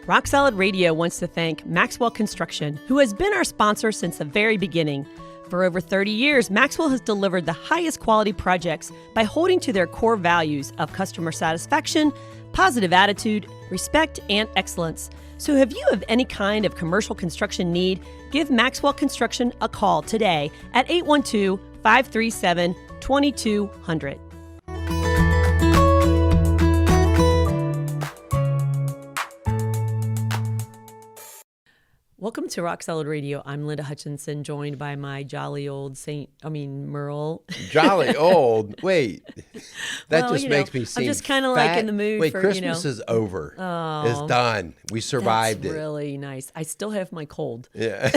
Rock Solid Radio wants to thank Maxwell Construction, who has been our sponsor since the very beginning. For over 30 years, Maxwell has delivered the highest quality projects by holding to their core values of customer satisfaction, positive attitude, respect, and excellence. So if you have any kind of commercial construction need, give Maxwell Construction a call today at 812-537-2200. Welcome to Rock Solid Radio. I'm Linda Hutchinson, joined by my jolly old Merle. Jolly old? Wait, that makes me seem I'm just kind of like in the mood Wait, for, Christmas is over. Oh, it's done. We survived that's it. Really nice. I still have my cold. Yeah.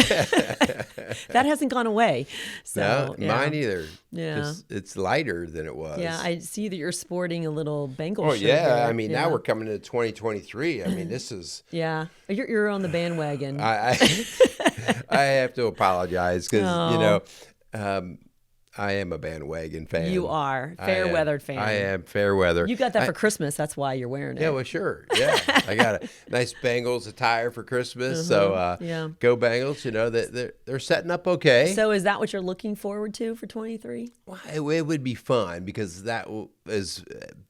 That hasn't gone away. So, no, mine either. Yeah. It's lighter than it was. Yeah, I see that you're sporting a little Bengal shirt. Oh, yeah. There. I mean, now we're coming into 2023. I mean, this is... Yeah. You're on the bandwagon. I have to apologize because, I am a bandwagon fan. You are. Fair-weathered fan. I am fair weather. You got that for Christmas. That's why you're wearing it. Yeah, well, sure. Yeah. I got a nice Bengals attire for Christmas. So go Bengals. They're setting up okay. So is that what you're looking forward to for 23? Well, it would be fun because that is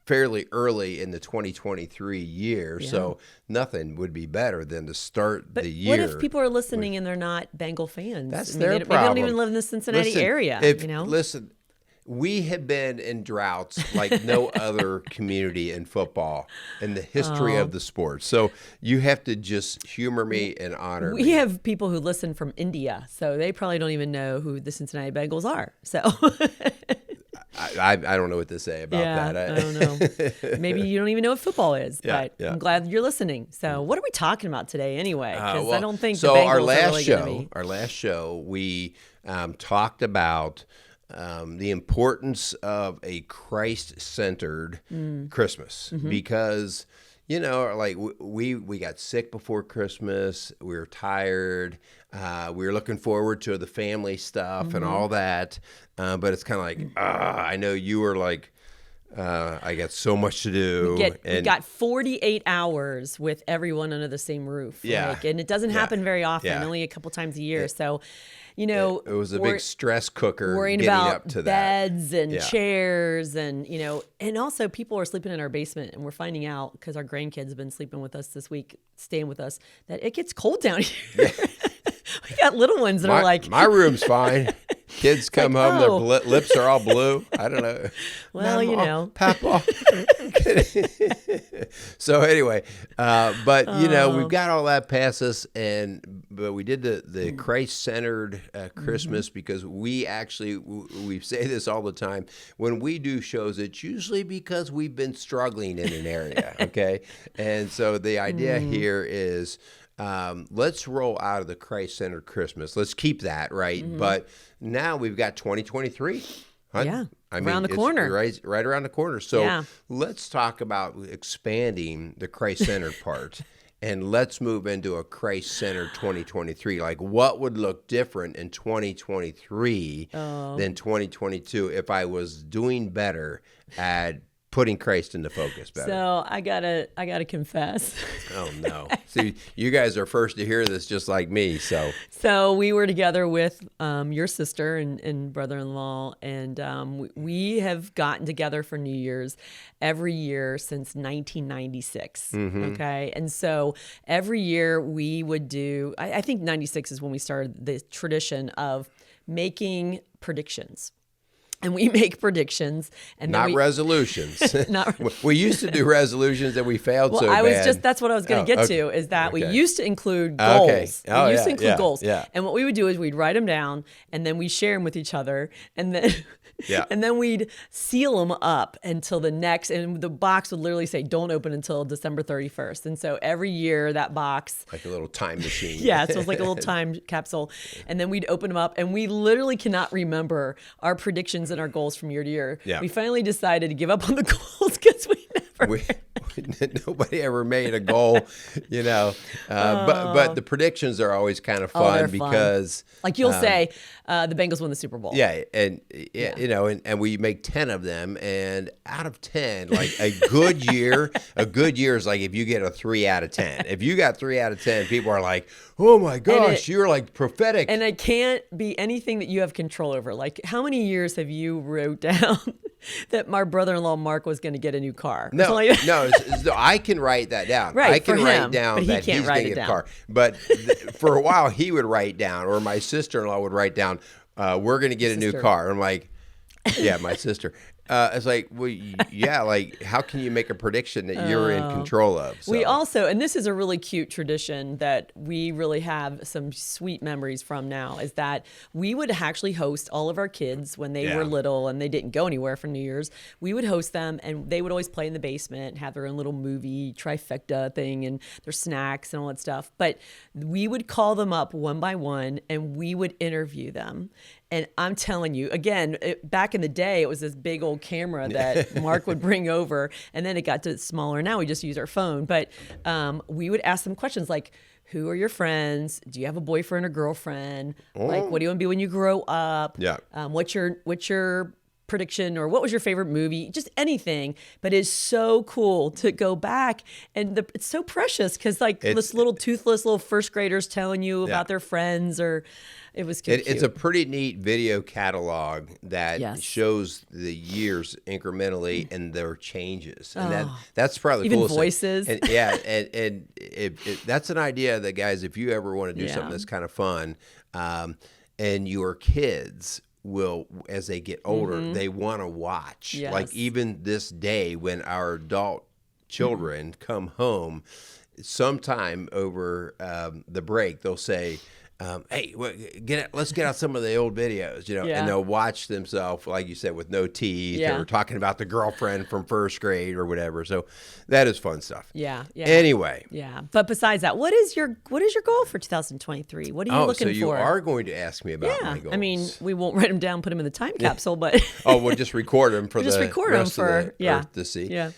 fairly early in the 2023 year. Yeah. So nothing would be better than to start the year. What if people are listening and they're not Bengal fans? That's their problem. Maybe they don't even live in the Cincinnati area. Listen, we have been in droughts like no other community in football in the history of the sport. So you have to just humor me and honor me. We have people who listen from India, so they probably don't even know who the Cincinnati Bengals are. So I don't know what to say about that. I don't know. Maybe you don't even know what football is, but I'm glad you're listening. So what are we talking about today anyway? Because I don't think the Bengals are really going to be. Our last show, we talked about the importance of a Christ-centered Christmas because, like we got sick before Christmas. We were tired. We were looking forward to the family stuff and all that. But it's kind of like, I know you were like, I got so much to do. We got 48 hours with everyone under the same roof. Yeah. And it doesn't happen very often, only a couple times a year. So, it was a big stress cooker worrying getting about up to beds that. and chairs and, and also people are sleeping in our basement and we're finding out because our grandkids have been sleeping with us this week, staying with us, that it gets cold down here. Yeah. We got little ones that are like... My room's fine. Kids come home, their lips are all blue. I don't know. Well, Papa. So anyway, but, we've got all that past us, but we did the Christ-centered Christmas because we say this all the time. When we do shows, it's usually because we've been struggling in an area, okay? And so the idea here is... let's roll out of the Christ-centered Christmas. Let's keep that, right? But now we've got 2023. Yeah, around the corner. Right around the corner. So let's talk about expanding the Christ-centered part, and let's move into a Christ-centered 2023. Like, what would look different in 2023 than 2022 if I was doing better at putting Christ into focus better? So I gotta confess. Oh no! See, you guys are first to hear this, just like me. So we were together with your sister and brother-in-law, and we have gotten together for New Year's every year since 1996. Okay, and so every year we would do. I think 96 is when we started the tradition of making predictions. And we make predictions, and not resolutions. We used to do resolutions that we failed so bad. That's what I was going to get to, is that we used to include goals. Okay. We used to include goals. Yeah. And what we would do is we'd write them down, and then we share them with each other, and then and then we'd seal them up until the next, and the box would literally say, don't open until December 31st. And so every year that box. Like a little time machine. Yeah, so it's like a little time capsule. And then we'd open them up, and we literally cannot remember our predictions and our goals from year to year. Yeah. We finally decided to give up on the goals because we never... Nobody ever made a goal, but the predictions are always kind of fun because... Like you'll say, The Bengals won the Super Bowl. Yeah, and you know, and we make 10 of them, and out of 10, like a good year is like if you get a 3 out of 10. If you got 3 out of 10, people are like, "Oh my gosh, you're like prophetic." And it can't be anything that you have control over. Like, how many years have you wrote down that my brother-in-law Mark was going to get a new car? No, I can write that down. Right, I can for write him, down but he that can't he's write going to it get a down. car. But for a while, he would write down, or my sister-in-law would write down, "We're going to get a new car." I'm like, yeah, my sister. It's like, well, yeah, like how can you make a prediction that you're in control of? So. We also, and this is a really cute tradition that we really have some sweet memories from now, is that we would actually host all of our kids when they were little and they didn't go anywhere for New Year's. We would host them and they would always play in the basement, have their own little movie trifecta thing and their snacks and all that stuff. But we would call them up one by one and we would interview them. And I'm telling you, again, back in the day, it was this big old camera that Mark would bring over, and then it got to smaller. Now we just use our phone. But we would ask them questions like, who are your friends? Do you have a boyfriend or girlfriend? Like, what do you want to be when you grow up? Yeah. What's your prediction, or what was your favorite movie? Just anything. But it's so cool to go back, and it's so precious because this little toothless little first graders telling you about their friends, or it was cute. It's a pretty neat video catalog that shows the years incrementally and their changes, and that's probably even cool. voices. And that's an idea that, guys, if you ever want to do something that's kind of fun, and your kids will, as they get older, they want to watch. Yes. Like even this day when our adult children come home, sometime over the break, they'll say, "Hey, let's get out some of the old videos," and they'll watch themselves, like you said, with no teeth, or talking about the girlfriend from first grade or whatever. So that is fun stuff. Yeah. Anyway. Yeah. But besides that, what is your goal for 2023? What are you looking for? So you are going to ask me about my goals. I mean, we won't write them down, put them in the time capsule, but we'll just record them for we'll the rest of the Earth to see. Yeah.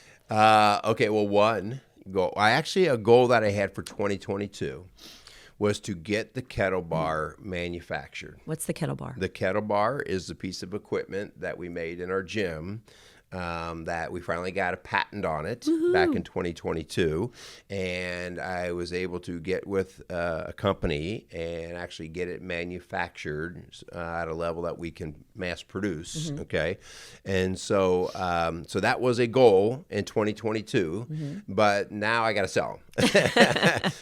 Okay. Well, one goal. A goal that I had for 2022 was to get the kettle bar manufactured. What's the kettle bar? The kettle bar is the piece of equipment that we made in our gym that we finally got a patent on it back in 2022. And I was able to get with a company and actually get it manufactured at a level that we can mass produce. Okay. And so that was a goal in 2022, but now I got to sell them.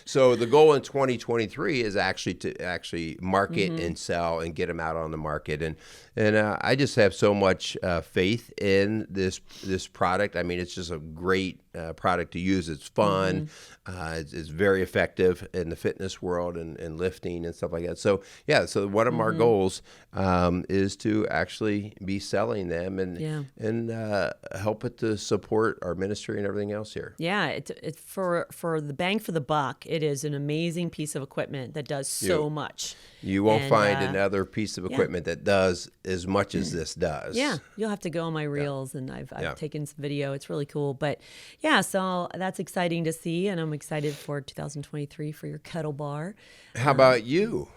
So the goal in 2023 is actually to market and sell and get them out on the market. And I just have so much faith in this product. I mean, it's just a great product to use. It's fun. It's very effective in the fitness world and lifting and stuff like that. So so one of our goals is to actually be selling them and help it to support our ministry and everything else here. Yeah, it's for the bang for the buck. It is an amazing piece of equipment that does so much. You won't find another piece of equipment that does as much as this does. Yeah, you'll have to go on my reels, and I've taken some video. It's really cool. But so that's exciting to see, and I'm excited for 2023 for your kettle bar. How about you?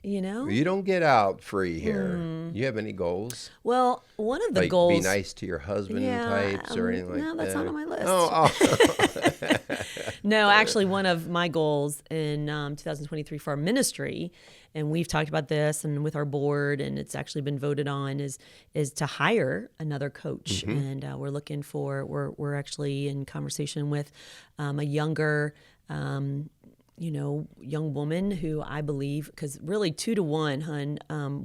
You don't get out free here. You have any goals? Well, one of the like goals. Be nice to your husband types or anything like that? No, that's not on my list. Oh. No, actually, one of my goals in 2023 for our ministry, and we've talked about this and with our board, and it's actually been voted on, is to hire another coach. And we're actually in conversation with a younger young woman who I believe, because really 2 to 1, hun,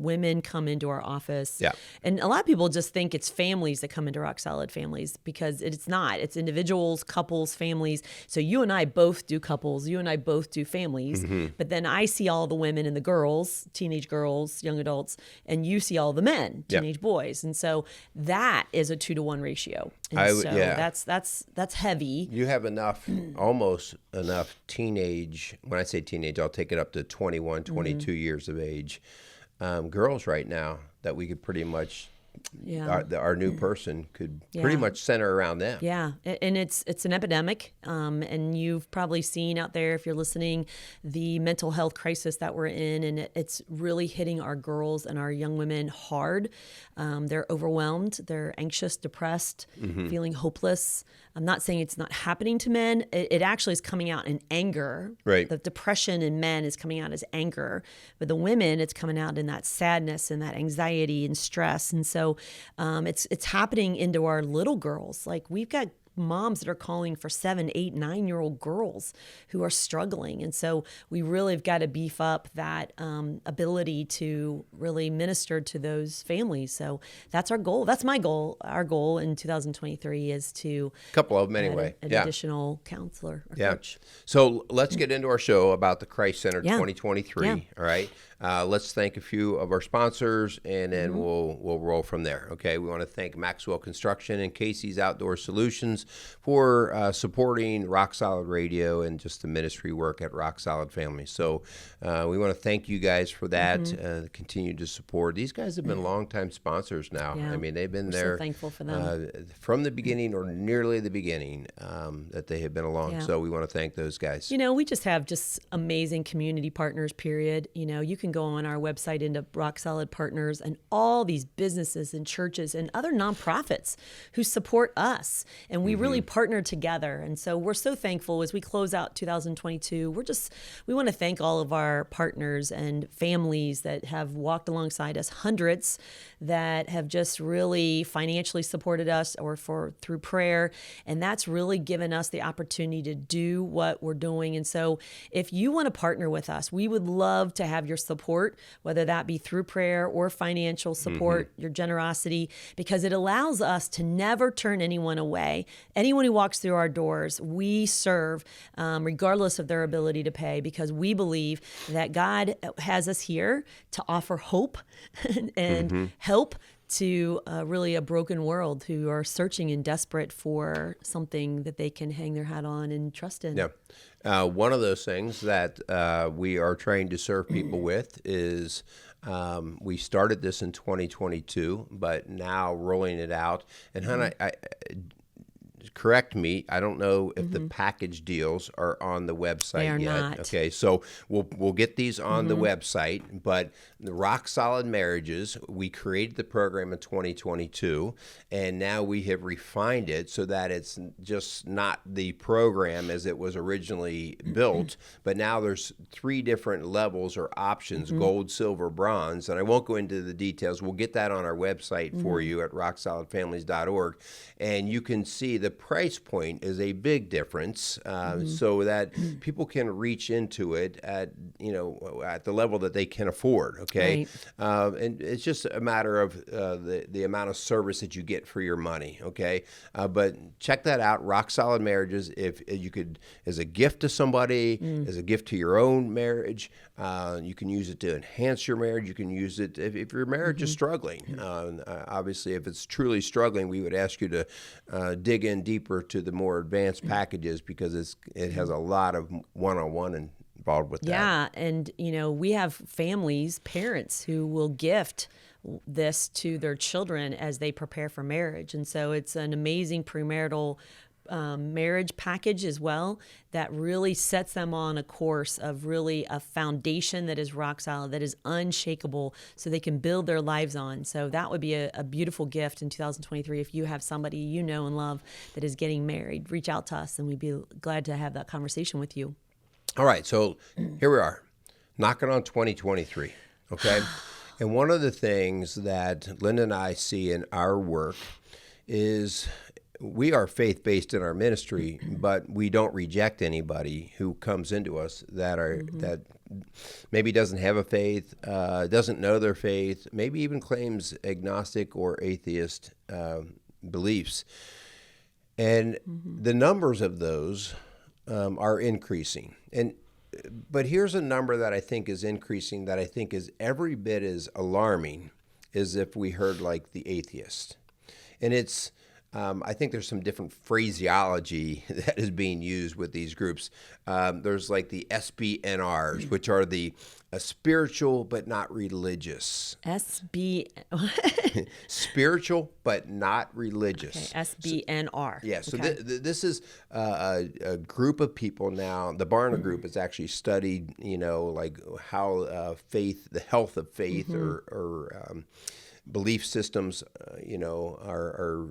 women come into our office. Yeah. And a lot of people just think it's families that come into Rock Solid Families, because it's not. It's individuals, couples, families. So you and I both do couples. You and I both do families. But then I see all the women and the girls, teenage girls, young adults, and you see all the men, teenage boys. And so that is a 2 to 1 ratio. And that's heavy. You have almost enough teenage. When I say teenage, I'll take it up to 21, 22 years of age. Girls right now that we could pretty much our new person could pretty much center around them. Yeah, and it's an epidemic, and you've probably seen out there, if you're listening, the mental health crisis that we're in, and it's really hitting our girls and our young women hard. They're overwhelmed, they're anxious, depressed, feeling hopeless. I'm not saying it's not happening to men. It actually is coming out in anger. Right. The depression in men is coming out as anger, but the women, it's coming out in that sadness and that anxiety and stress. And so it's happening into our little girls. Like, we've got moms that are calling for 7, 8, 9-year-old girls who are struggling. And so we really have got to beef up that ability to really minister to those families. So that's our goal. That's my goal. Our goal in 2023 is to A couple of them anyway. an additional counselor or coach. So let's get into our show about the Christ Center 2023. Yeah. All right. Let's thank a few of our sponsors, and then we'll roll from there. Okay. We want to thank Maxwell Construction and Casey's Outdoor Solutions for supporting Rock Solid Radio and just the ministry work at Rock Solid Family. So we want to thank you guys for that. Continue to support. These guys have been longtime sponsors now. Yeah. I mean, they've been We're there so thankful for them. From the beginning, or nearly the beginning, that they have been along. Yeah. So we want to thank those guys. You know, we just have just amazing community partners, period. You know, you can go on our website into Rock Solid Partners, and all these businesses and churches and other nonprofits who support us. And we really partner together. And so we're so thankful as we close out 2022. We want to thank all of our partners and families that have walked alongside us, hundreds that have just really financially supported us or through prayer. And that's really given us the opportunity to do what we're doing. And so if you want to partner with us, we would love to have your support, whether that be through prayer or financial support, your generosity, because it allows us to never turn anyone away. Anyone who walks through our doors, we serve regardless of their ability to pay, because we believe that God has us here to offer hope and help to really a broken world who are searching and desperate for something that they can hang their hat on and trust in. Yeah. One of those things that we are trying to serve people with is we started this in 2022, but now rolling it out. And Hannah, correct me, I don't know if the package deals are on the website They are yet. not. Okay, so we'll get these on the website, but the Rock Solid Marriages, we created the program in 2022, and now we have refined it so that it's just not the program as it was originally built, but now there's 3 different levels or options, gold, silver, bronze, and I won't go into the details. We'll get that on our website for you at rocksolidfamilies.org, and you can see the price point is a big difference, so that people can reach into it at the level that they can afford. Okay, right. And it's just a matter of the amount of service that you get for your money. Okay, but check that out, Rock Solid Marriages. If you could, as a gift to somebody, as a gift to your own marriage, you can use it to enhance your marriage. You can use it if your marriage is struggling. Obviously, if it's truly struggling, we would ask you to dig in deeper to the more advanced packages, because it has a lot of one-on-one involved with that. Yeah, and we have families, parents who will gift this to their children as they prepare for marriage. And so it's an amazing premarital marriage package as well that really sets them on a course of really a foundation that is rock solid, that is unshakable, so they can build their lives on. So that would be a beautiful gift in 2023 if you have somebody you know and love that is getting married. Reach out to us and we'd be glad to have that conversation with you. All right, so here we are, knocking on 2023, okay? And one of the things that Linda and I see in our work is we are faith-based in our ministry, but we don't reject anybody who comes into us that maybe doesn't have a faith, doesn't know their faith, maybe even claims agnostic or atheist beliefs. And the numbers of those are increasing. But here's a number that I think is increasing that I think is every bit as alarming as if we heard like the atheist. And it's I think there's some different phraseology that is being used with these groups. There's like the SBNRs, which are the spiritual but not religious. Spiritual but not religious. Okay, SBNR. Yeah, so Okay. this is a group of people now. The Barna Group has actually studied, like how faith, the health of faith, or belief systems, are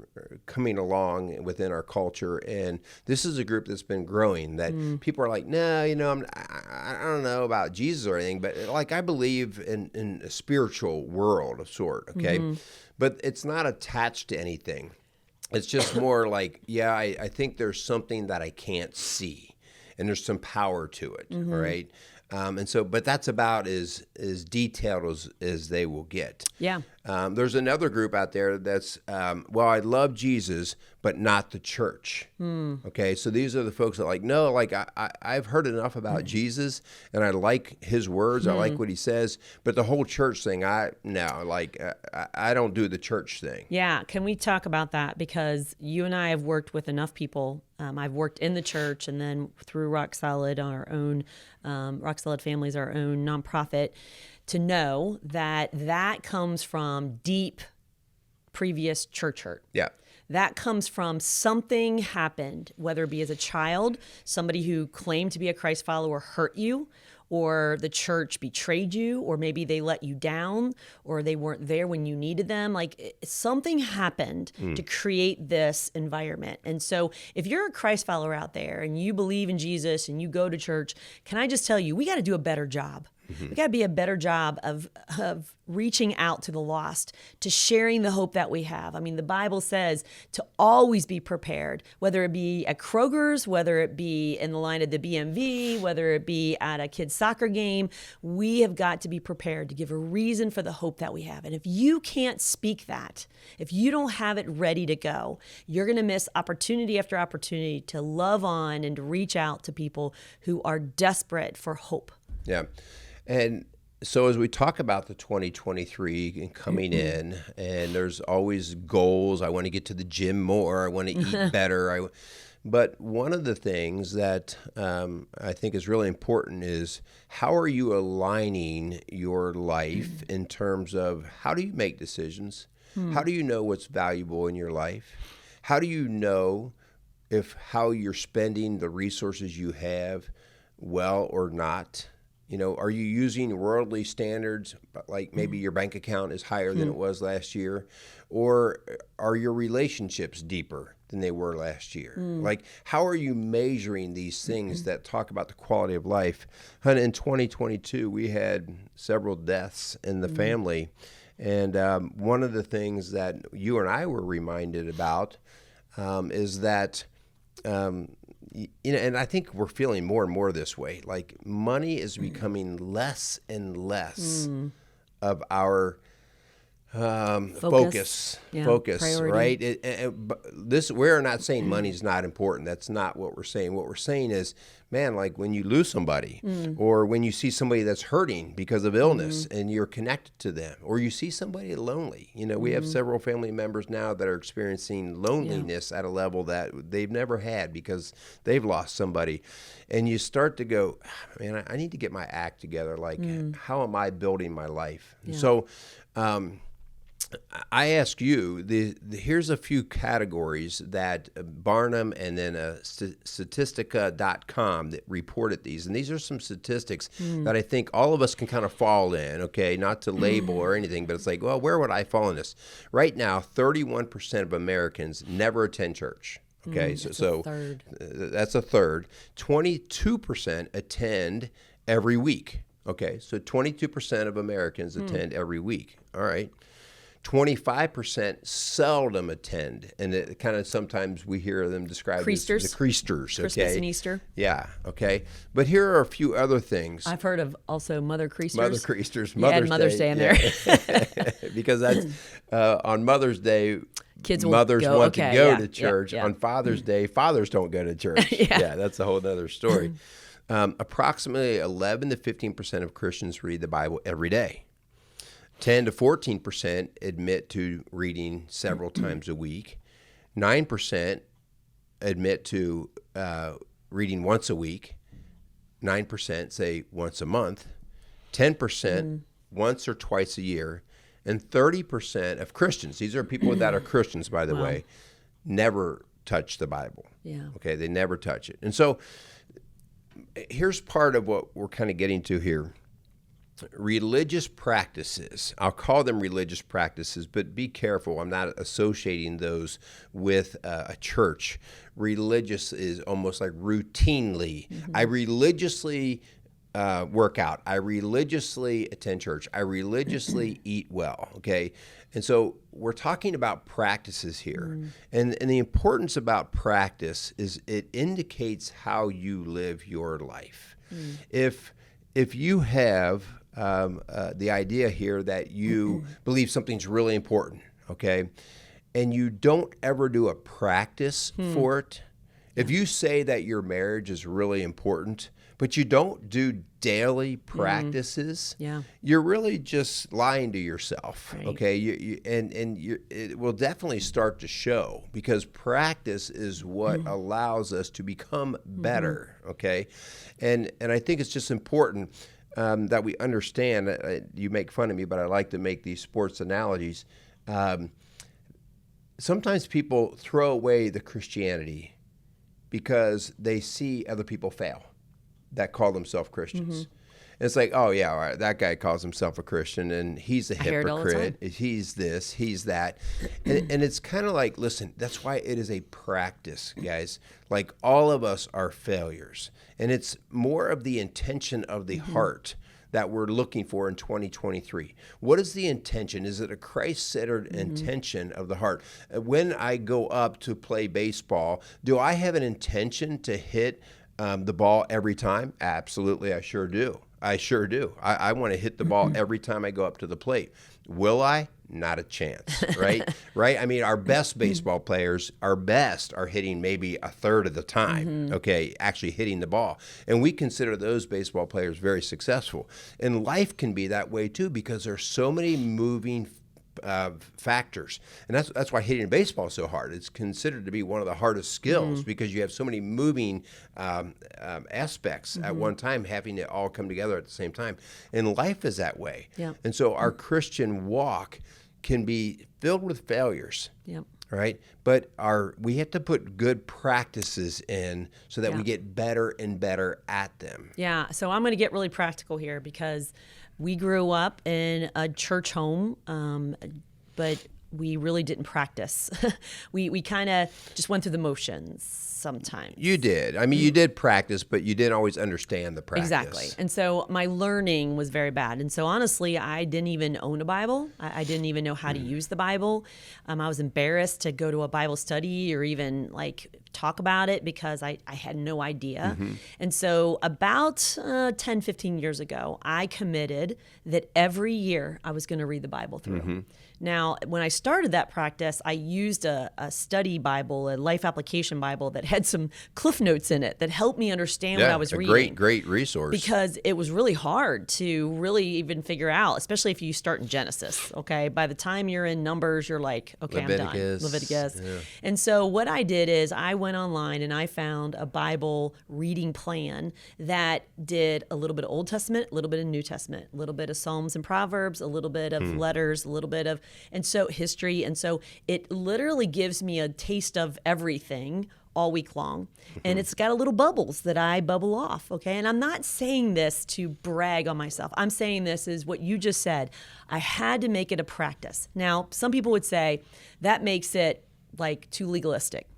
coming along within our culture, and this is a group that's been growing. That people are like, no, I don't know about Jesus or anything, but like I believe in a spiritual world of sort. Okay, but it's not attached to anything. It's just more like, I think there's something that I can't see, and there's some power to it, right? But that's about as detailed as they will get. Yeah. There's another group out there that's, I love Jesus, but not the church. Okay, so these are the folks that no, I've heard enough about Jesus, and I like his words, I like what he says, but the whole church thing, I don't do the church thing. Yeah, can we talk about that? Because you and I have worked with enough people. I've worked in the church, and then through Rock Solid, our own Rock Solid Families, our own nonprofit, to know that comes from deep previous church hurt. Yeah. That comes from something happened, whether it be as a child, somebody who claimed to be a Christ follower hurt you, or the church betrayed you, or maybe they let you down, or they weren't there when you needed them. Something happened to create this environment. And so if you're a Christ follower out there and you believe in Jesus and you go to church, can I just tell you, we got to do a better job. We got to be a better job of reaching out to the lost, to sharing the hope that we have. I mean, the Bible says to always be prepared, whether it be at Kroger's, whether it be in the line at the BMV, whether it be at a kid's soccer game. We have got to be prepared to give a reason for the hope that we have. And if you can't speak that, if you don't have it ready to go, you're going to miss opportunity after opportunity to love on and to reach out to people who are desperate for hope. Yeah. And so as we talk about the 2023 and coming in, and there's always goals. I want to get to the gym more. I want to eat better. But one of the things that I think is really important is how are you aligning your life in terms of how do you make decisions? How do you know what's valuable in your life? How do you know if how you're spending the resources you have well or not? Are you using worldly standards, like maybe your bank account is higher than it was last year? Or are your relationships deeper than they were last year? How are you measuring these things that talk about the quality of life? And in 2022, we had several deaths in the family. And one of the things that you and I were reminded about is that and I think we're feeling more and more this way. Money is becoming less and less of our focus, priority. Right? We're not saying money's not important. That's not what we're saying. What we're saying is, man, when you lose somebody, or when you see somebody that's hurting because of illness, and you're connected to them, or you see somebody lonely. We have several family members now that are experiencing loneliness at a level that they've never had because they've lost somebody, and you start to go, man, I need to get my act together. How am I building my life? Yeah. So. I ask you, here's a few categories that Barnum and then Statistica.com that reported these. And these are some statistics that I think all of us can kind of fall in, okay? Not to label or anything, but it's where would I fall in this? Right now, 31% of Americans never attend church. Okay, so that's a third. 22% attend every week. Okay, so 22% of Americans attend every week. All right. 25% seldom attend, and it kind of sometimes we hear them described as the creasters. Christmas and Easter. Yeah, okay. But here are a few other things. I've heard of also Mother Creasters. Mother Creasters. Mother's Day in there. Because that's on Mother's Day, mothers want to go to church. On Father's Day, fathers don't go to church. That's a whole other story. Approximately 11 to 15% of Christians read the Bible every day. 10 to 14% admit to reading several times a week. 9% admit to reading once a week, 9% say once a month, 10% once or twice a year, and 30% of Christians, these are people that are Christians, by the way, never touch the Bible. Yeah. Okay, they never touch it. And so here's part of what we're kind of getting to here. Religious practices, I'll call them religious practices, but be careful. I'm not associating those with a church. Religious is almost like routinely. I religiously work out. I religiously attend church. I religiously eat well, okay? And so we're talking about practices here. And the importance about practice is it indicates how you live your life. If you have the idea here that you believe something's really important, okay, and you don't ever do a practice for it, if you say that your marriage is really important, but you don't do daily practices, you're really just lying to yourself, okay? It will definitely start to show, because practice is what allows us to become better, okay? And I think it's just important that we understand. You make fun of me, but I like to make these sports analogies. Sometimes people throw away the Christianity because they see other people fail that call themselves Christians. And it's like, oh, yeah, all right, that guy calls himself a Christian, and he's a hypocrite. He's this, he's that. And it's kind of like, listen, that's why it is a practice, guys. Like, all of us are failures. And it's more of the intention of the heart that we're looking for in 2023. What is the intention? Is it a Christ-centered intention of the heart? When I go up to play baseball, do I have an intention to hit the ball every time? Absolutely, I sure do. I want to hit the ball every time I go up to the plate. Will I? Not a chance, right? Right? I mean, our best baseball players, are hitting maybe a third of the time, okay, actually hitting the ball. And we consider those baseball players very successful. And life can be that way too, because there's so many moving factors. And that's why hitting a baseball is so hard. It's considered to be one of the hardest skills because you have so many moving aspects at one time, having it all come together at the same time. And life is that way. And so our Christian walk can be filled with failures. Right? But we have to put good practices in so that we get better and better at them. Yeah. So I'm going to get really practical here, because we grew up in a church home, but we really didn't practice. we kind of just went through the motions sometimes. You did. I mean, you did practice, but you didn't always understand the practice. Exactly. And so my learning was very bad. And so honestly, I didn't even own a Bible. I didn't even know how to use the Bible. I was embarrassed to go to a Bible study or even like talk about it, because I had no idea. And so about 10, 15 years ago, I committed that every year I was going to read the Bible through. Now, when I started that practice, I used a study Bible, a life application Bible that had some cliff notes in it that helped me understand what I was reading. Great resource. Because it was really hard to really even figure out, especially if you start in Genesis, okay? By the time you're in Numbers, you're like, okay, Leviticus, I'm done. Leviticus. And so what I did is I went online and I found a Bible reading plan that did a little bit of Old Testament, a little bit of New Testament, a little bit of Psalms and Proverbs, a little bit of letters, a little bit of, and so history. And so it literally gives me a taste of everything all week long. And it's got a little bubbles that I bubble off, okay? And I'm not saying this to brag on myself. I'm saying this is what you just said. I had to make it a practice. Now, some people would say that makes it like too legalistic.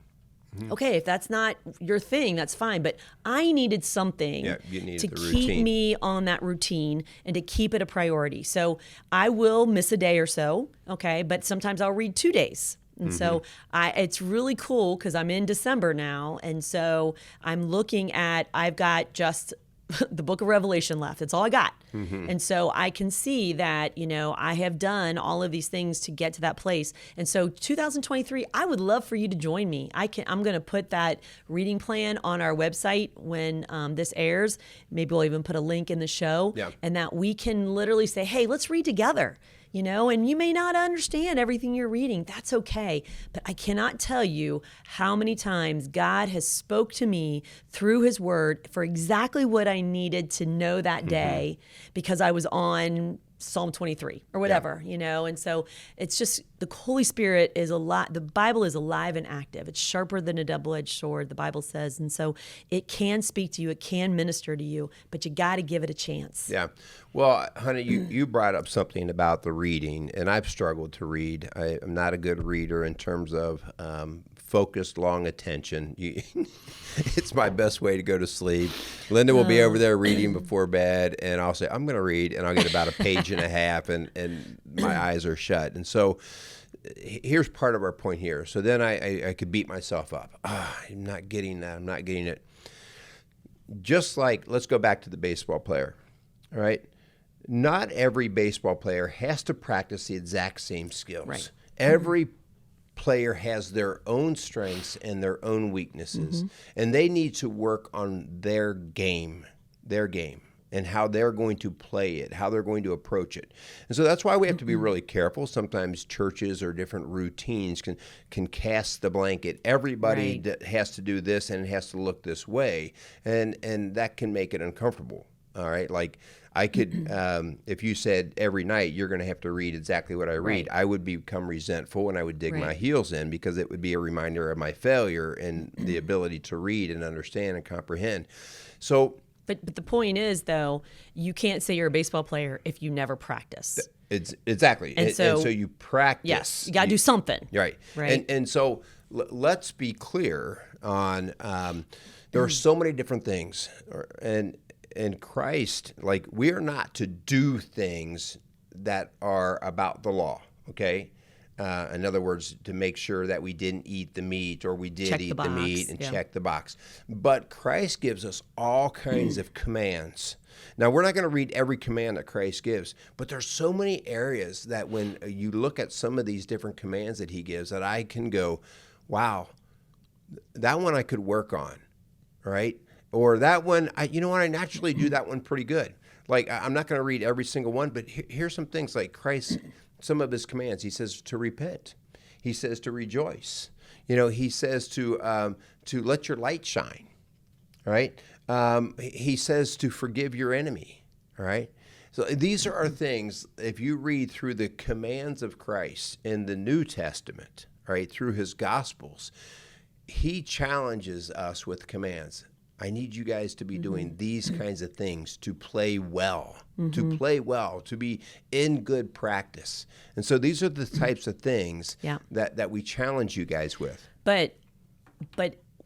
Okay, if that's not your thing, that's fine. But I needed something to keep me on that routine and to keep it a priority. So I will miss a day or so, okay? But sometimes I'll read 2 days. And so it's really cool because I'm in December now. And so I'm looking at, I've got just the book of Revelation left. That's all I got. And so I can see that, you know, I have done all of these things to get to that place. And so 2023, I would love for you to join me. I'm going to put that reading plan on our website when this airs. Maybe we'll even put a link in the show, and that we can literally say, hey, let's read together. and you may not understand everything you're reading. That's okay. But I cannot tell you how many times God has spoke to me through his word for exactly what I needed to know that day because I was on Psalm 23 or whatever, and so it's just the Holy Spirit is the Bible is alive and active. It's sharper than a double-edged sword, the Bible says, and so it can speak to you, it can minister to you, but you got to give it a chance. Yeah. Well, honey, you brought up something about the reading, and I've struggled to read. I'm not a good reader in terms of focused, long attention. It's my best way to go to sleep. Linda will be over there reading before bed, and I'll say, I'm going to read, and I'll get about a page and a half, and my eyes are shut. And so here's part of our point here. So then I could beat myself up. I'm not getting that. I'm not getting it. Just like, let's go back to the baseball player, all right? Not every baseball player has to practice the exact same skills. Right. Every player has their own strengths and their own weaknesses, and they need to work on their game, and how they're going to play it, how they're going to approach it. And so that's why we have to be really careful. Sometimes churches or different routines can cast the blanket. Everybody has to do this and it has to look this way, and that can make it uncomfortable. All right, like I could, if you said every night you're going to have to read exactly what I read, I would become resentful and I would dig my heels in because it would be a reminder of my failure and the ability to read and understand and comprehend. So, but the point is, though, you can't say you're a baseball player if you never practice. It's exactly, and so you practice. Yes, you got to do something. Right. And so let's be clear on there are so many different things, and Christ, like, we are not to do things that are about the law, okay? In other words, to make sure that we didn't eat the meat or we did eat the meat and check the box. But Christ gives us all kinds of commands. Now, we're not going to read every command that Christ gives, but there's so many areas that when you look at some of these different commands that he gives that I can go, wow, that one I could work on, right? Or that one, I naturally do that one pretty good. Like, I'm not going to read every single one, but here's some things like Christ, some of his commands. He says to repent. He says to rejoice. He says to let your light shine, right? He says to forgive your enemy, all right? So these are our things, if you read through the commands of Christ in the New Testament, right, through his Gospels, he challenges us with commands. I need you guys to be doing these kinds of things to play well, to be in good practice. And so these are the types of things that we challenge you guys with. But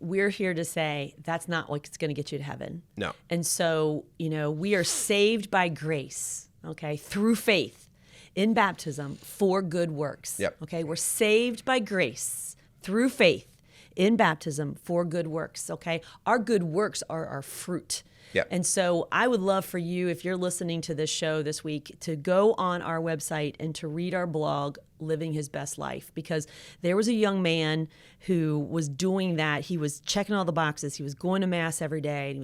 we're here to say that's not what's going to get you to heaven. No. And so, we are saved by grace, okay, through faith in baptism for good works. Yep. Okay, we're saved by grace through faith in baptism for good works, okay? Our good works are our fruit. Yep. And so I would love for you, if you're listening to this show this week, to go on our website and to read our blog, Living His Best Life, because there was a young man who was doing that. He was checking all the boxes. He was going to Mass every day. And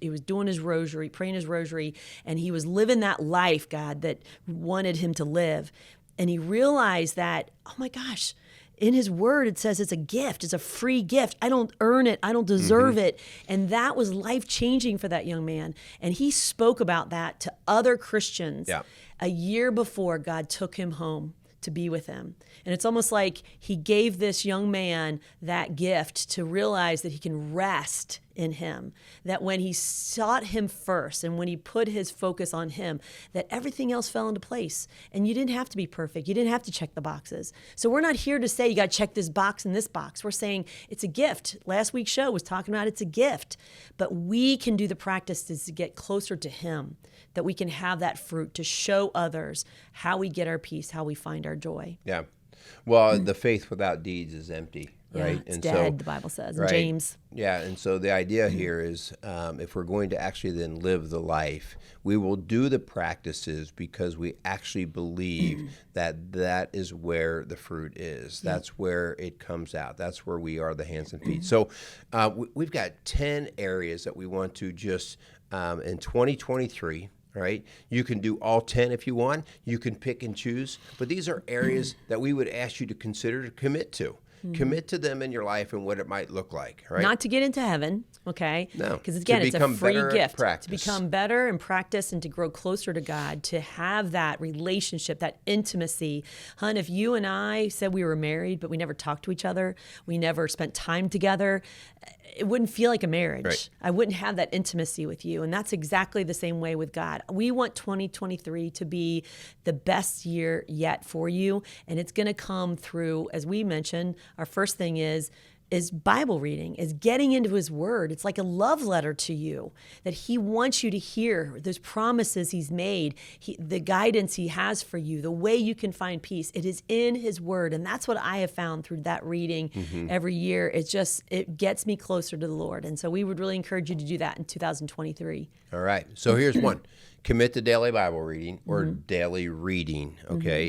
he was doing his rosary, praying his rosary, and he was living that life, God, that wanted him to live. And he realized that, oh my gosh, in his word, it says it's a gift. It's a free gift. I don't earn it. I don't deserve it. And that was life-changing for that young man. And he spoke about that to other Christians a year before God took him home to be with him. And it's almost like he gave this young man that gift to realize that he can rest in him, that when he sought him first and when he put his focus on him, that everything else fell into place. And you didn't have to be perfect. You didn't have to check the boxes. So we're not here to say you got to check this box and this box. We're saying it's a gift. Last week's show was talking about it's a gift, but we can do the practices to get closer to him, that we can have that fruit to show others how we get our peace, how we find our joy. Yeah. Well, the faith without deeds is empty. Right? It's dead, the Bible says, in James. Yeah, and so the idea here is if we're going to actually then live the life, we will do the practices because we actually believe that is where the fruit is. That's where it comes out. That's where we are the hands and feet. So we've got 10 areas that we want to just, in 2023, right? You can do all 10 if you want. You can pick and choose. But these are areas that we would ask you to consider to commit to. Commit to them in your life and what it might look like, right? Not to get into heaven, okay? No. Because again, it's a free gift practice. to become better and practice and to grow closer to God, to have that relationship, that intimacy. Hun, if you and I said we were married, but we never talked to each other, we never spent time together, it wouldn't feel like a marriage. Right. I wouldn't have that intimacy with you. And that's exactly the same way with God. We want 2023 to be the best year yet for you. And it's going to come through, as we mentioned, our first thing is Bible reading, is getting into his word. It's like a love letter to you that he wants you to hear, those promises he's made, the guidance he has for you, the way you can find peace. It is in his word. And that's what I have found through that reading every year. It gets me closer to the Lord. And so we would really encourage you to do that in 2023. All right. So here's one. Commit to daily Bible reading or daily reading, okay?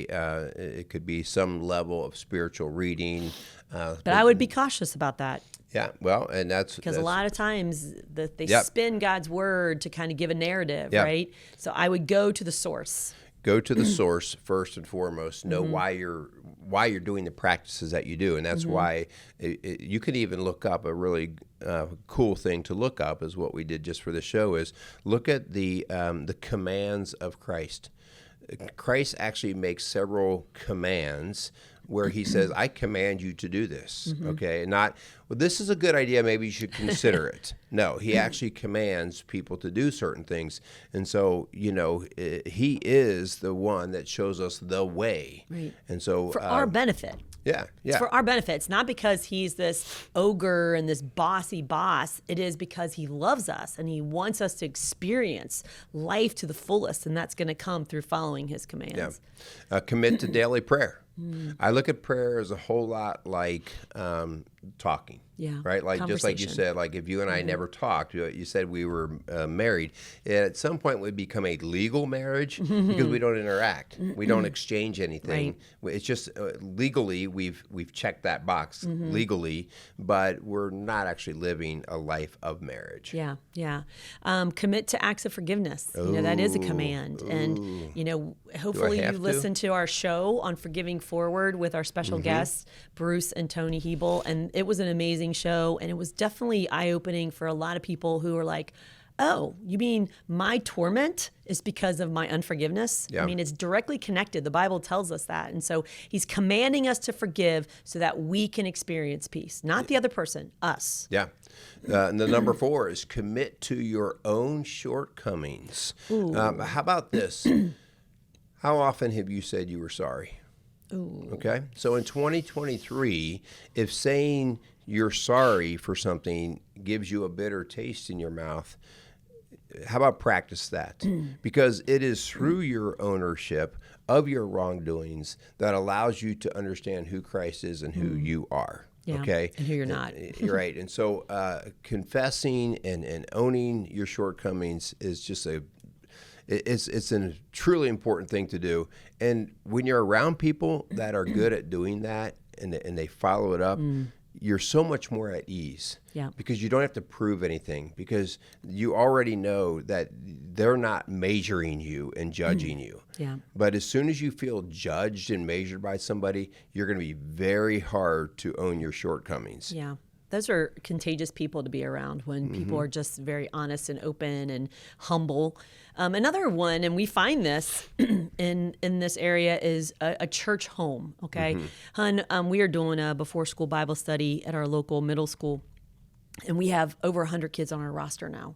It could be some level of spiritual reading. But I would be cautious about that. Yeah, well, and that's... Because a lot of times they Yep. spin God's word to kind of give a narrative, Yep. right? So I would go to the source. Go to the source first and foremost. Know why you're doing the practices that you do, and that's why you could even look up a really cool thing to look up is what we did just for the show is look at the commands of Christ. Christ actually makes several commands where he says, I command you to do this, okay? Not, well, this is a good idea, maybe you should consider it. No, he actually commands people to do certain things. And so, he is the one that shows us the way. Right. And so... For our benefit. Yeah. It's for our benefit. It's not because he's this ogre and this bossy boss. It is because he loves us and he wants us to experience life to the fullest, and that's going to come through following his commands. Yeah. Commit to daily prayer. I look at prayer as a whole lot like talking. Yeah, right? Like just like you said, like if you and I never talked, you said we were married, at some point would become a legal marriage because we don't interact, we don't exchange anything. Right. It's just legally we've checked that box legally, but we're not actually living a life of marriage. Yeah, yeah. Commit to acts of forgiveness. That is a command, and hopefully you listen to our show on Forgiving Forward with our special guests Bruce and Tony Hebel, and it was an amazing show, and it was definitely eye-opening for a lot of people who were like, oh, you mean my torment is because of my unforgiveness? Yeah. I mean, it's directly connected. The Bible tells us that. And so he's commanding us to forgive so that we can experience peace, not the other person, us. Yeah. And the number 4 is commit to your own shortcomings. How about this? How often have you said you were sorry? Ooh. Okay. So in 2023, if saying you're sorry for something gives you a bitter taste in your mouth, how about practice that? Because it is through your ownership of your wrongdoings that allows you to understand who Christ is and who you are. Yeah, okay, and who you're not. You're right. And so confessing and owning your shortcomings is just it's a truly important thing to do. And when you're around people that are good at doing that and they follow it up, you're so much more at ease. Yeah. Because you don't have to prove anything, because you already know that they're not measuring you and judging you. Yeah. But as soon as you feel judged and measured by somebody, you're going to be very hard to own your shortcomings. Yeah. Those are contagious people to be around when people are just very honest and open and humble. Another one, and we find this in this area, is a church home, okay? Hun, we are doing a before-school Bible study at our local middle school, and we have over 100 kids on our roster now.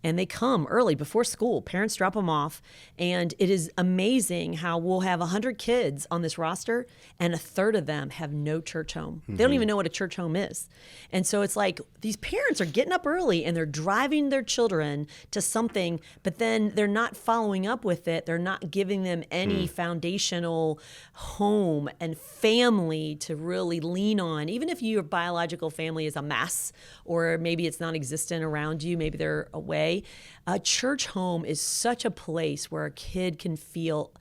And they come early before school. Parents drop them off. And it is amazing how we'll have 100 kids on this roster, and a third of them have no church home. They don't even know what a church home is. And so it's like these parents are getting up early and they're driving their children to something, but then they're not following up with it. They're not giving them any foundational home and family to really lean on. Even if your biological family is a mess, or maybe it's non-existent around you, maybe they're away. A church home is such a place where a kid can feel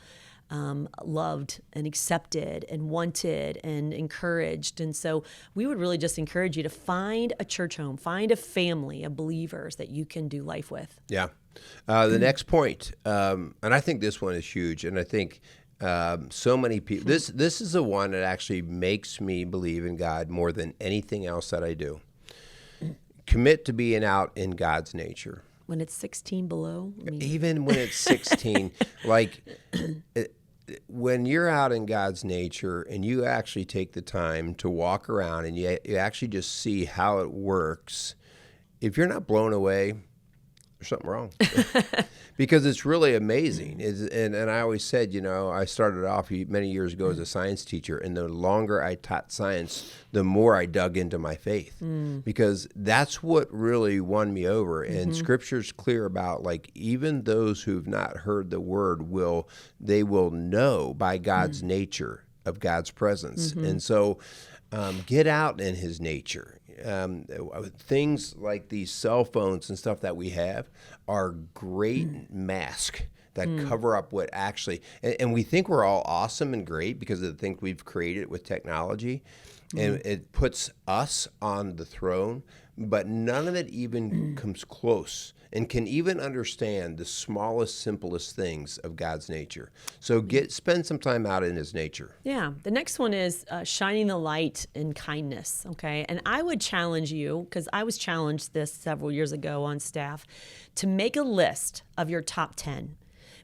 loved and accepted and wanted and encouraged. And so we would really just encourage you to find a church home, find a family of believers that you can do life with. Yeah. The next point, and I think this one is huge, and I think so many people, this is the one that actually makes me believe in God more than anything else that I do. Commit to being out in God's nature. When it's 16 below? Even when it's 16, like when you're out in God's nature and you actually take the time to walk around and you actually just see how it works, if you're not blown away, there's something wrong. Because it's really amazing. And I always said, I started off many years ago as a science teacher, and the longer I taught science, the more I dug into my faith. Because that's what really won me over. And Scripture's clear about, like, even those who've not heard the word will know by God's nature of God's presence. And so get out in his nature. Things like these cell phones and stuff that we have are great mask that cover up what actually, and we think we're all awesome and great because of the things we've created with technology, and it puts us on the throne, but none of it even comes close and can even understand the smallest, simplest things of God's nature. So spend some time out in his nature. Yeah. The next one is shining the light in kindness, okay? And I would challenge you, because I was challenged this several years ago on staff, to make a list of your top 10.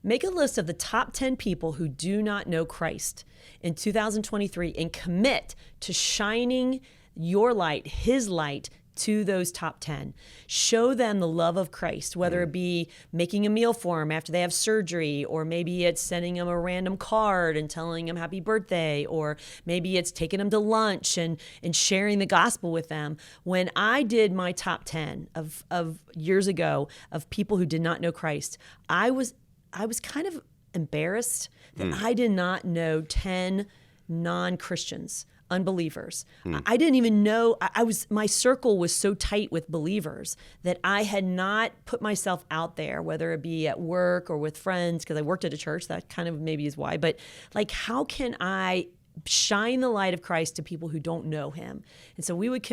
Make a list of the top 10 people who do not know Christ in 2023 and commit to shining your light, his light, to those top 10. Show them the love of Christ, whether it be making a meal for them after they have surgery, or maybe it's sending them a random card and telling them happy birthday, or maybe it's taking them to lunch and sharing the gospel with them. When I did my top 10 of years ago of people who did not know Christ, I was kind of embarrassed that I did not know 10 non-Christians, unbelievers. I didn't even know, my circle was so tight with believers that I had not put myself out there, whether it be at work or with friends, because I worked at a church, that kind of maybe is why, but like, how can I shine the light of Christ to people who don't know him? And so we would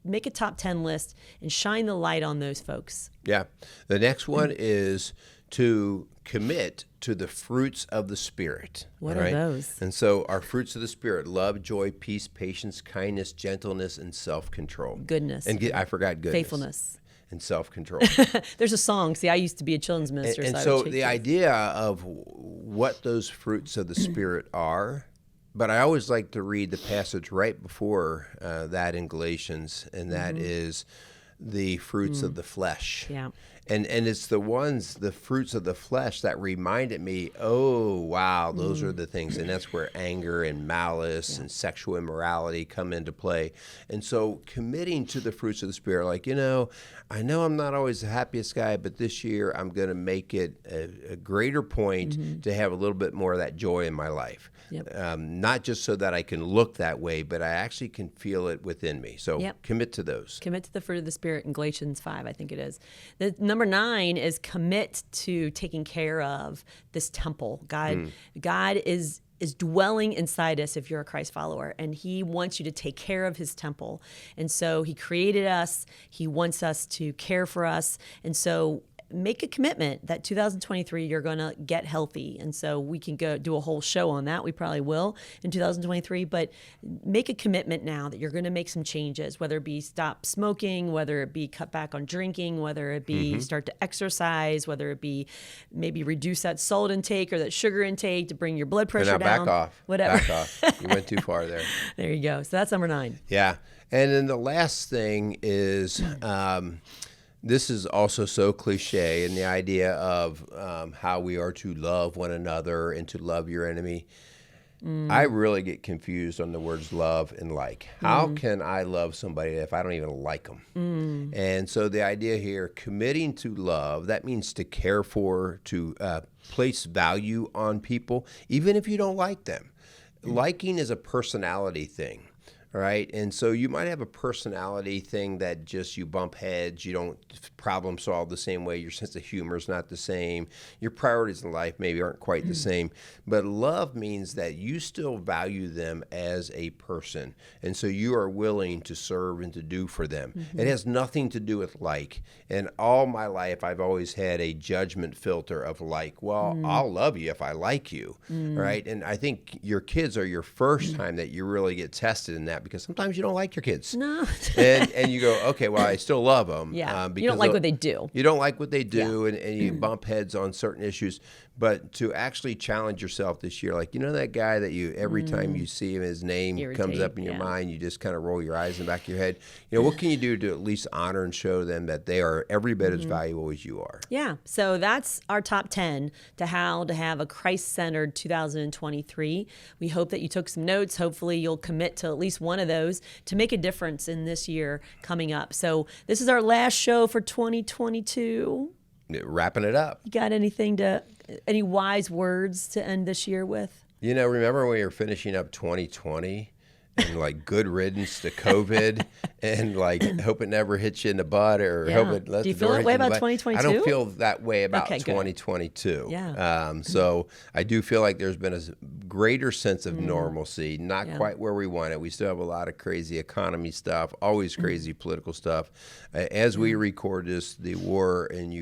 make a top 10 list and shine the light on those folks. Yeah. The next one is to commit to the fruits of the Spirit. What are those? And so our fruits of the Spirit: love, joy, peace, patience, kindness, gentleness, and self-control. Goodness. And I forgot goodness. Faithfulness. And self-control. There's a song. See, I used to be a children's minister. And so the idea of what those fruits of the Spirit are, but I always like to read the passage right before that in Galatians, and that is the fruits of the flesh. Yeah. And it's the fruits of the flesh that reminded me, oh, wow, those are the things. And that's where anger and malice and sexual immorality come into play. And so committing to the fruits of the Spirit, like, I know I'm not always the happiest guy, but this year I'm going to make it a greater point to have a little bit more of that joy in my life. Yep. Not just so that I can look that way, but I actually can feel it within me. So commit to those. Commit to the fruit of the Spirit in Galatians 5, I think it is. The number 9 is commit to taking care of this temple. God is dwelling inside us if you're a Christ follower, and he wants you to take care of his temple. And so he created us. He wants us to care for us. And so make a commitment that 2023 you're going to get healthy. And so we can go do a whole show on that. We probably will in 2023, but make a commitment now that you're going to make some changes, whether it be stop smoking, whether it be cut back on drinking, whether it be start to exercise, whether it be maybe reduce that salt intake or that sugar intake to bring your blood pressure down. Back off. Whatever. Back off. You went too far there. There you go. So that's number 9. Yeah. And then the last thing is, this is also so cliche, and the idea of how we are to love one another and to love your enemy. I really get confused on the words love and like. How can I love somebody if I don't even like them? And so the idea here, committing to love, that means to care for, to place value on people, even if you don't like them. Liking is a personality thing. right? And so you might have a personality thing that just you bump heads, you don't problem solve the same way, your sense of humor is not the same, your priorities in life maybe aren't quite the same. But love means that you still value them as a person. And so you are willing to serve and to do for them. It has nothing to do with like. And all my life, I've always had a judgment filter of like, well, I'll love you if I like you, right? And I think your kids are your first time that you really get tested in that, because sometimes you don't like your kids. No. and you go, okay, well, I still love them. Yeah. Because you don't like what they do. You don't like what they do, and you bump heads on certain issues. But to actually challenge yourself this year, like, that guy that you, every time you see him, his name comes up in your mind, you just kind of roll your eyes in the back of your head. What can you do to at least honor and show them that they are every bit as valuable as you are? Yeah. So that's our top 10 to how to have a Christ-centered 2023. We hope that you took some notes. Hopefully you'll commit to at least one of those to make a difference in this year coming up. So this is our last show for 2022. Wrapping it up. You got any wise words to end this year with? Remember when we were finishing up 2020 and like good riddance to COVID and like hope it never hits you in the butt or hope it lets Do you the feel door that hit way you in the about butt. 2022? I don't feel that way about Okay, good. 2022. Yeah. So I do feel like there's been a greater sense of normalcy, not quite where we want it. We still have a lot of crazy economy stuff, always crazy political stuff. As we record this, the war in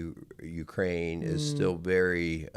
Ukraine is still very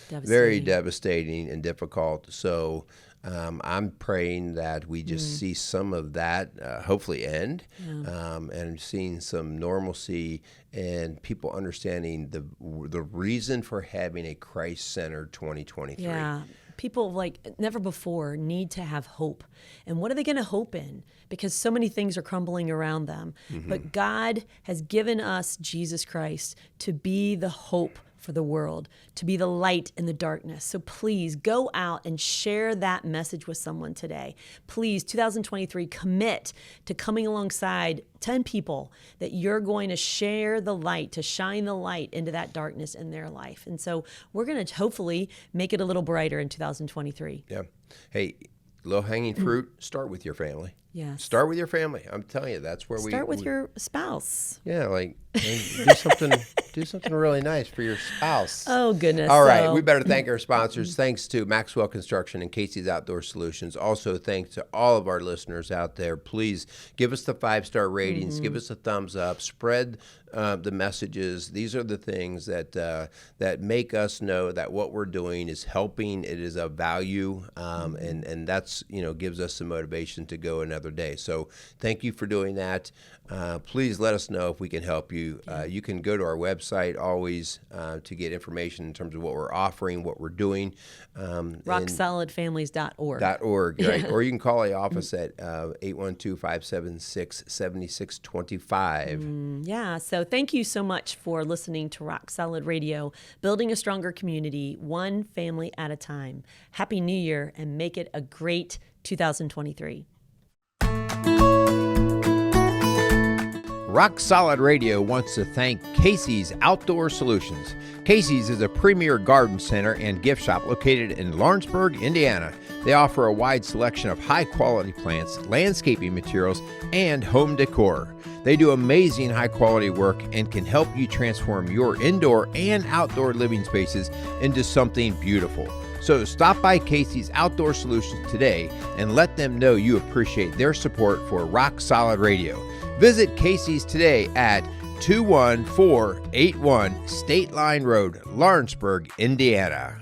devastating and difficult. So I'm praying that we just see some of that hopefully end, and seeing some normalcy and people understanding the reason for having a Christ-centered 2023. Yeah. People like never before need to have hope. And what are they going to hope in? Because so many things are crumbling around them. But God has given us Jesus Christ to be the hope for the world, to be the light in the darkness. So please go out and share that message with someone today. Please, 2023, commit to coming alongside 10 people that you're going to share the light, to shine the light into that darkness in their life. And so we're going to hopefully make it a little brighter in 2023. Yeah. Hey, low-hanging fruit, start with your family. Yes. Start with your family. I'm telling you, that's where Start with your spouse. Yeah, like do something really nice for your spouse. Oh, goodness. All right, we better thank our sponsors. Thanks to Maxwell Construction and Casey's Outdoor Solutions. Also, thanks to all of our listeners out there. Please give us the 5-star ratings. Give us a thumbs up. Spread the messages. These are the things that make us know that what we're doing is helping. It is of value, and that's gives us some motivation to go another day. So thank you for doing that. Please let us know if we can help you. You can go to our website always to get information in terms of what we're offering, what we're doing. RockSolidFamilies.org. Right? Or you can call the office at 812-576-7625. Yeah, so thank you so much for listening to Rock Solid Radio, building a stronger community, one family at a time. Happy New Year, and make it a great 2023. Rock Solid Radio wants to thank Casey's Outdoor Solutions. Casey's is a premier garden center and gift shop located in Lawrenceburg, Indiana. They offer a wide selection of high-quality plants, landscaping materials, and home decor. They do amazing high-quality work and can help you transform your indoor and outdoor living spaces into something beautiful. So stop by Casey's Outdoor Solutions today and let them know you appreciate their support for Rock Solid Radio. Visit Casey's today at 21481 State Line Road, Lawrenceburg, Indiana.